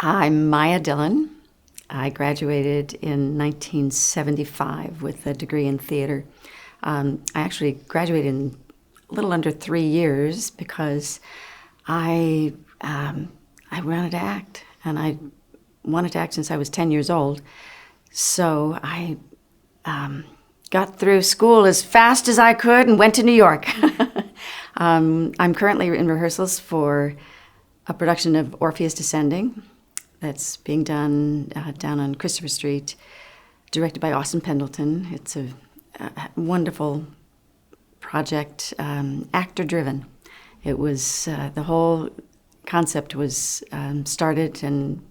I'm Maya Dillon. I graduated in 1975 with a degree in theater. I actually graduated in a little under 3 years because I wanted to act, and I wanted to act since I was 10 years old. So I got through school as fast as I could and went to New York. I'm currently in rehearsals for a production of Orpheus Descending that's being done down on Christopher Street, directed by Austin Pendleton. It's a wonderful project, actor-driven. It was, the whole concept was started and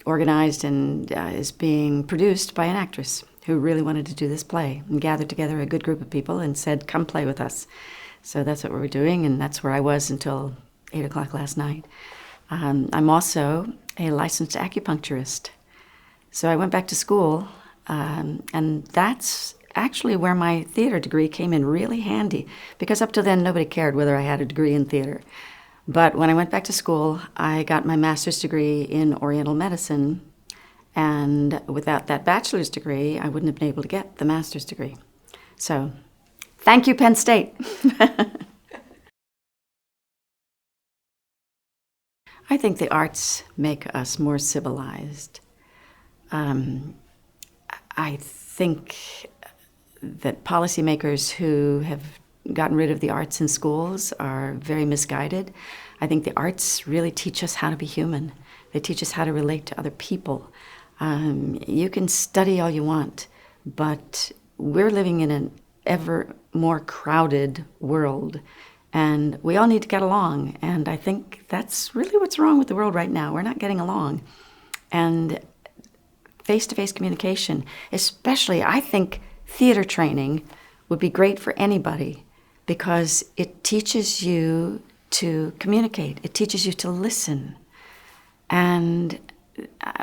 organized and is being produced by an actress who really wanted to do this play and gathered together a good group of people and said, come play with us. So that's what we're doing, and that's where I was until 8 o'clock last night. I'm also a licensed acupuncturist. So I went back to school, and that's actually where my theater degree came in really handy, because up to then nobody cared whether I had a degree in theater. But when I went back to school, I got my master's degree in Oriental medicine, and without that bachelor's degree, I wouldn't have been able to get the master's degree. So thank you, Penn State. I think the arts make us more civilized. I think that policymakers who have gotten rid of the arts in schools are very misguided. I think the arts really teach us how to be human. They teach us how to relate to other people. You can study all you want, but we're living in an ever more crowded world, and we all need to get along. And I think that's really what's wrong with the world right now. We're not getting along. And face-to-face communication, especially, I think theater training would be great for anybody because it teaches you to communicate. It teaches you to listen. And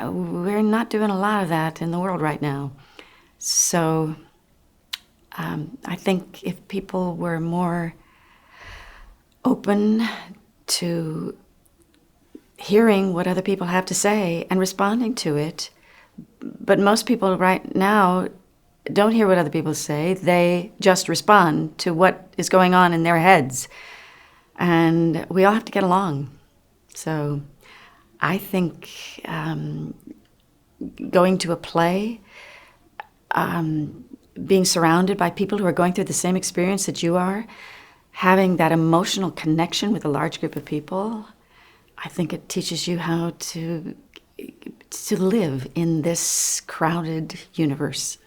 we're not doing a lot of that in the world right now. So I think if people were more open to hearing what other people have to say and responding to it. But most people right now don't hear what other people say. They just respond to what is going on in their heads. And we all have to get along. So I think going to a play, being surrounded by people who are going through the same experience that you are, having that emotional connection with a large group of people, I think it teaches you how to live in this crowded universe.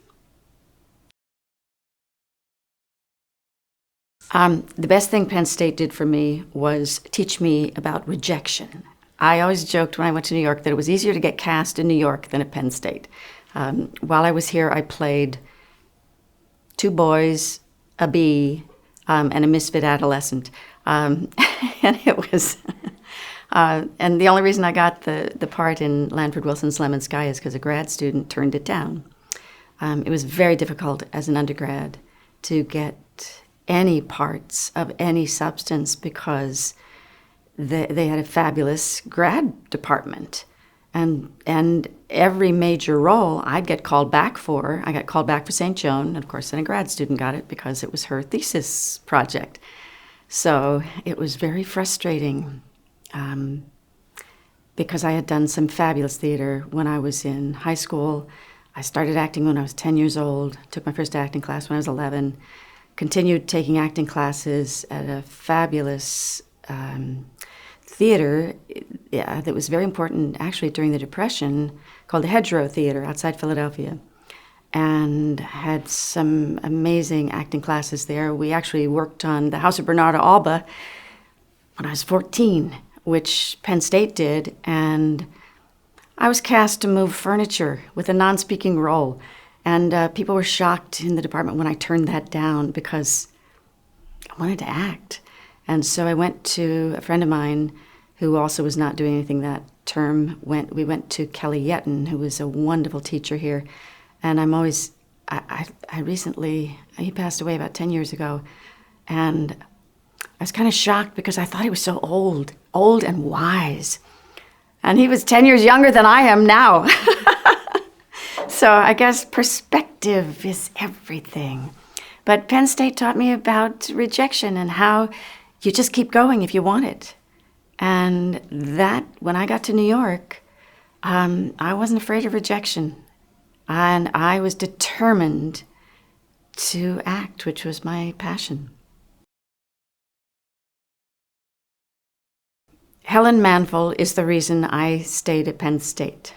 The best thing Penn State did for me was teach me about rejection. I always joked when I went to New York that it was easier to get cast in New York than at Penn State. While I was here, I played 2 boys, a bee, and a misfit adolescent. And it was, and the only reason I got the part in Lanford Wilson's Lemon Sky is because a grad student turned it down. It was very difficult as an undergrad to get any parts of any substance because they had a fabulous grad department. And every major role I'd get called back for. I got called back for St. Joan, and of course then a grad student got it because it was her thesis project. So it was very frustrating because I had done some fabulous theater when I was in high school. I started acting when I was 10 years old, took my first acting class when I was 11, continued taking acting classes at a fabulous theater that was very important actually during the Depression, called the Hedgerow Theater outside Philadelphia, and had some amazing acting classes there. We actually worked on The House of Bernarda Alba when I was 14, which Penn State did, and I was cast to move furniture with a non-speaking role, and people were shocked in the department when I turned that down because I wanted to act. And so I went to a friend of mine who also was not doing anything that term. We went to Kelly Yetton, who was a wonderful teacher here. And I recently, he passed away about 10 years ago. And I was kind of shocked because I thought he was so old and wise. And he was 10 years younger than I am now. So I guess perspective is everything. But Penn State taught me about rejection and how you just keep going if you want it. And that, when I got to New York, I wasn't afraid of rejection. And I was determined to act, which was my passion. Helen Manville is the reason I stayed at Penn State.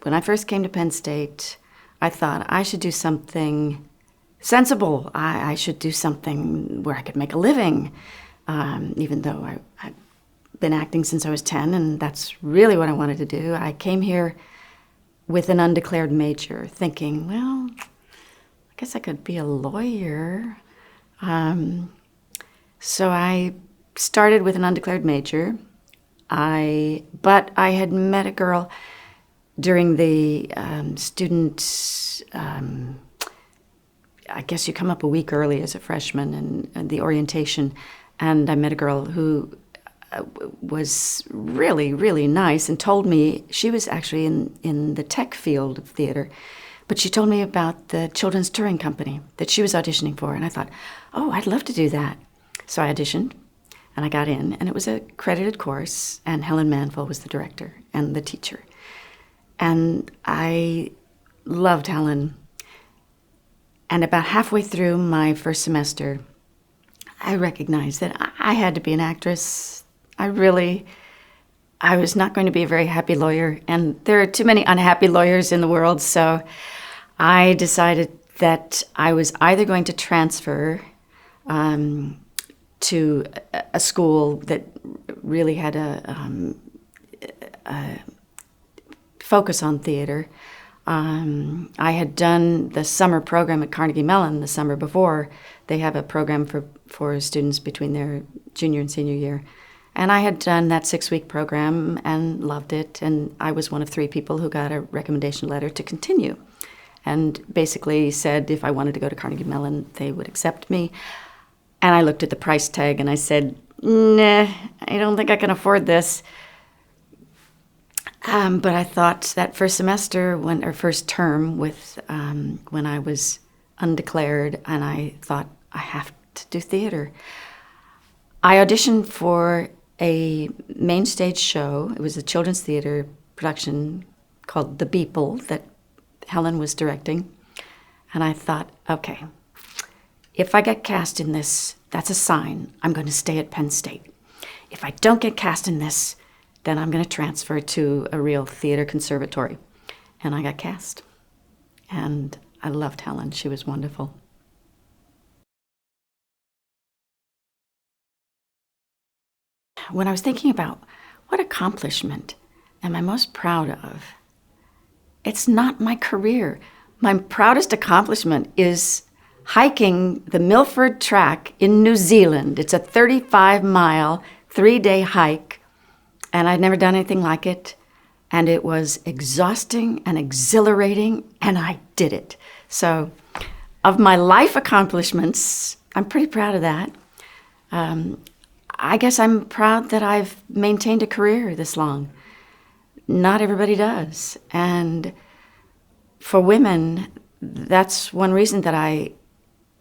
When I first came to Penn State, I thought I should do something sensible. I should do something where I could make a living, even though I'd been acting since I was 10, and that's really what I wanted to do. I came here with an undeclared major, thinking, well, I guess I could be a lawyer. So I started with an undeclared major. But I had met a girl during the student, I guess you come up a week early as a freshman and the orientation, and I met a girl who was really, really nice and told me, she was actually in the tech field of theater, but she told me about the children's touring company that she was auditioning for, and I thought, oh, I'd love to do that. So I auditioned. And I got in, and it was a credited course, and Helen Manville was the director and the teacher. And I loved Helen. And about halfway through my first semester, I recognized that I had to be an actress. I was not going to be a very happy lawyer, and there are too many unhappy lawyers in the world, so I decided that I was either going to transfer to a school that really had a focus on theater. I had done the summer program at Carnegie Mellon the summer before. They have a program for students between their junior and senior year. And I had done that 6-week program and loved it. And I was one of 3 people who got a recommendation letter to continue. And basically said if I wanted to go to Carnegie Mellon, they would accept me. And I looked at the price tag and I said, nah, I don't think I can afford this. But I thought that first semester, first term when I was undeclared, and I thought, I have to do theater. I auditioned for a main stage show. It was a children's theater production called The Beeple that Helen was directing. And I thought, okay, if I get cast in this, that's a sign I'm going to stay at Penn State. If I don't get cast in this, then I'm going to transfer to a real theater conservatory. And I got cast. And I loved Helen. She was wonderful. When I was thinking about what accomplishment am I most proud of, it's not my career. My proudest accomplishment is hiking the Milford Track in New Zealand. It's a 35-mile, 3-day hike, and I'd never done anything like it. And it was exhausting and exhilarating, and I did it. So of my life accomplishments, I'm pretty proud of that. I guess I'm proud that I've maintained a career this long. Not everybody does. And for women, that's one reason that I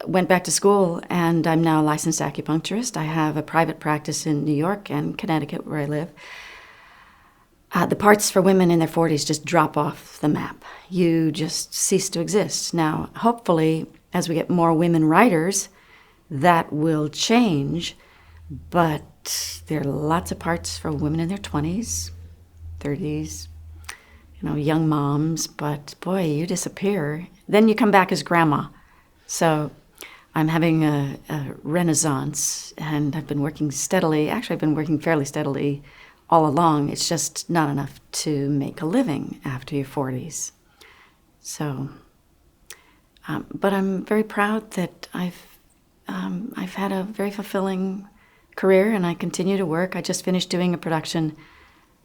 went back to school, and I'm now a licensed acupuncturist. I have a private practice in New York and Connecticut, where I live. The parts for women in their 40s just drop off the map. You just cease to exist. Now, hopefully, as we get more women writers, that will change, but there are lots of parts for women in their 20s, 30s, young moms, but boy, you disappear. Then you come back as grandma. So I'm having a renaissance, and I've been working steadily. Actually, I've been working fairly steadily all along. It's just not enough to make a living after your 40s. So, but I'm very proud that I've had a very fulfilling career, and I continue to work. I just finished doing a production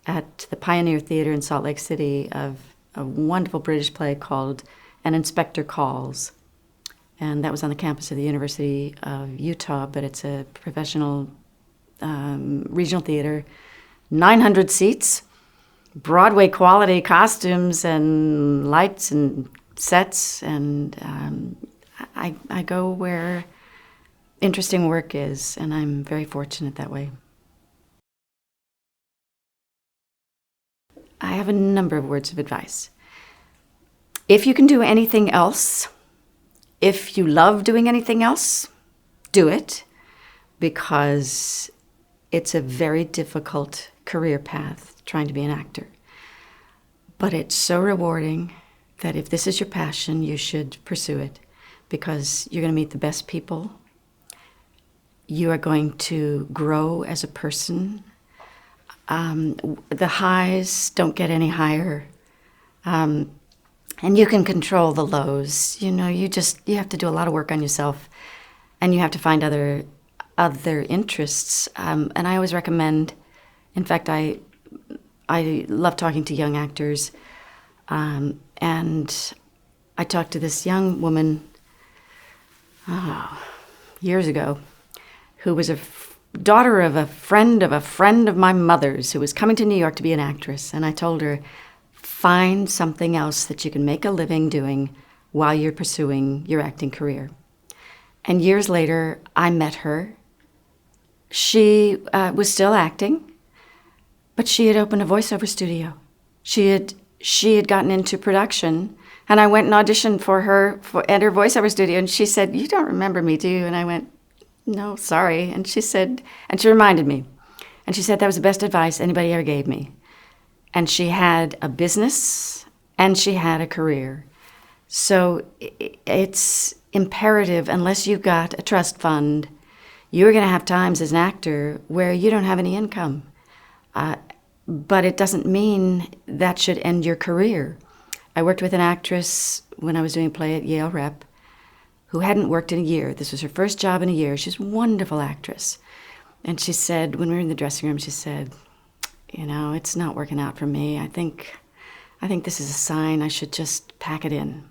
at the Pioneer Theater in Salt Lake City of a wonderful British play called An Inspector Calls. And that was on the campus of the University of Utah, but it's a professional regional theater, 900 seats, Broadway quality costumes and lights and sets, and I go where interesting work is, and I'm very fortunate that way. I have a number of words of advice. If you can do anything else, if you love doing anything else, do it, because it's a very difficult career path trying to be an actor. But it's so rewarding that if this is your passion, you should pursue it, because you're going to meet the best people. You are going to grow as a person. The highs don't get any higher. And you can control the lows. You know, you have to do a lot of work on yourself, and you have to find other interests. And I always recommend, in fact, I love talking to young actors. And I talked to this young woman years ago who was a daughter of a friend of my mother's who was coming to New York to be an actress. And I told her, find something else that you can make a living doing while you're pursuing your acting career. And years later, I met her. She was still acting, but she had opened a voiceover studio. She had gotten into production, and I went and auditioned for her at her voiceover studio, and she said, "You don't remember me, do you?" And I went, "No, sorry." And she said, and she reminded me, and she said that was the best advice anybody ever gave me. And she had a business, and she had a career. So it's imperative, unless you've got a trust fund, you're going to have times as an actor where you don't have any income. But it doesn't mean that should end your career. I worked with an actress when I was doing a play at Yale Rep who hadn't worked in a year. This was her first job in a year. She's a wonderful actress. And she said, when we were in the dressing room, she said, "You know, it's not working out for me. I think this is a sign I should just pack it in."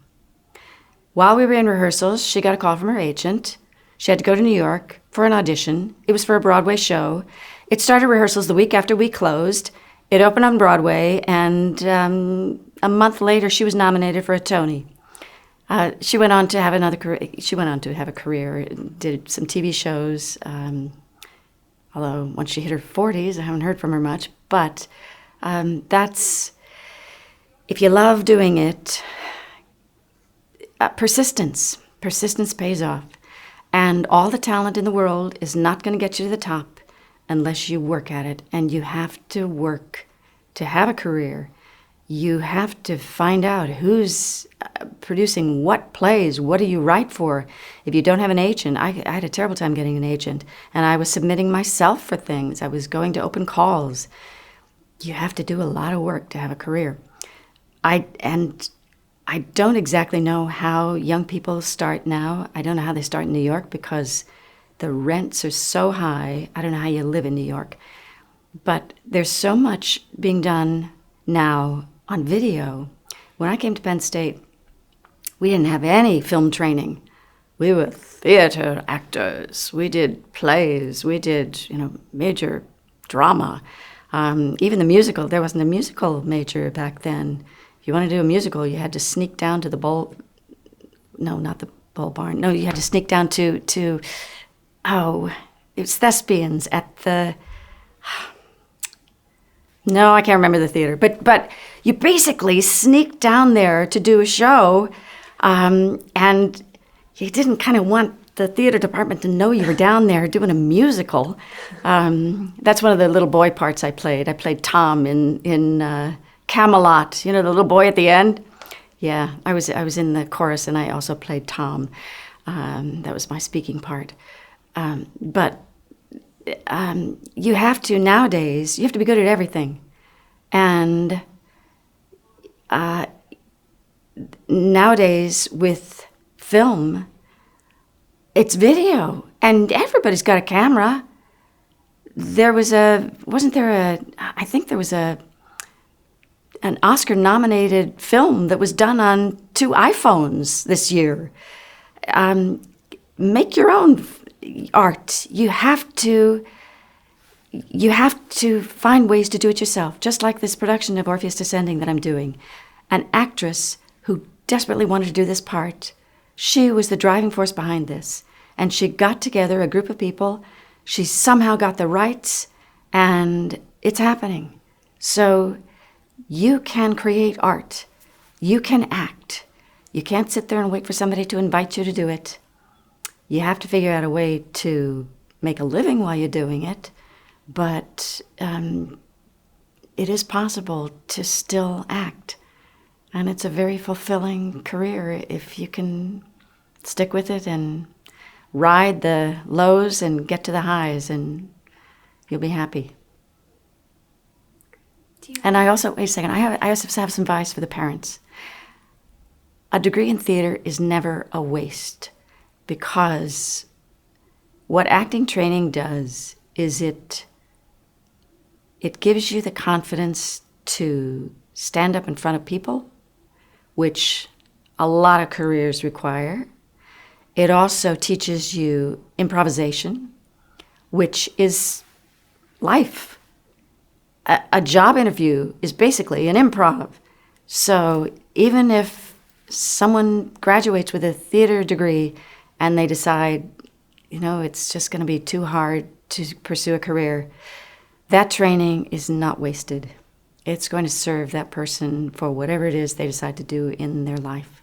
While we were in rehearsals, she got a call from her agent. She had to go to New York for an audition. It was for a Broadway show. It started rehearsals the week after we closed. It opened on Broadway, and a month later, she was nominated for a Tony. She went on to have another career. She went on to have a career, did some TV shows. Although once she hit her 40s, I haven't heard from her much. But that's, if you love doing it, persistence pays off. And all the talent in the world is not going to get you to the top unless you work at it. And you have to work to have a career. You have to find out who's producing what plays, what do you write for. If you don't have an agent, I had a terrible time getting an agent, and I was submitting myself for things. I was going to open calls. You have to do a lot of work to have a career. I don't exactly know how young people start now. I don't know how they start in New York because the rents are so high. I don't know how you live in New York. But there's so much being done now on video. When I came to Penn State, we didn't have any film training. We were theater actors. We did plays. We did, major drama. Even the musical, there wasn't a musical major back then. If you want to do a musical, you had to sneak down to the Bull, no, not the Bull Barn. No, you had to sneak down to it was Thespians at the, no, I can't remember the theater. But you basically sneaked down there to do a show, and you didn't kind of want the theater department to know you were down there doing a musical. That's one of the little boy parts I played. I played Tom in Camelot, the little boy at the end. Yeah, I was in the chorus, and I also played Tom. That was my speaking part. But you have to, nowadays, you have to be good at everything. And nowadays with film, it's video, and everybody's got a camera. I think there was an Oscar-nominated film that was done on 2 iPhones this year. Make your own art. You have to you have to find ways to do it yourself, just like this production of Orpheus Descending that I'm doing. An actress who desperately wanted to do this part, she was the driving force behind this. And she got together a group of people. She somehow got the rights, and it's happening. So you can create art. You can act. You can't sit there and wait for somebody to invite you to do it. You have to figure out a way to make a living while you're doing it, but it is possible to still act. And it's a very fulfilling career if you can stick with it and ride the lows and get to the highs, and you'll be happy. And I also, wait a second, I also have some advice for the parents. A degree in theater is never a waste, because what acting training does is it gives you the confidence to stand up in front of people, which a lot of careers require. It also teaches you improvisation, which is life. A job interview is basically an improv. So even if someone graduates with a theater degree and they decide, it's just going to be too hard to pursue a career, that training is not wasted. It's going to serve that person for whatever it is they decide to do in their life.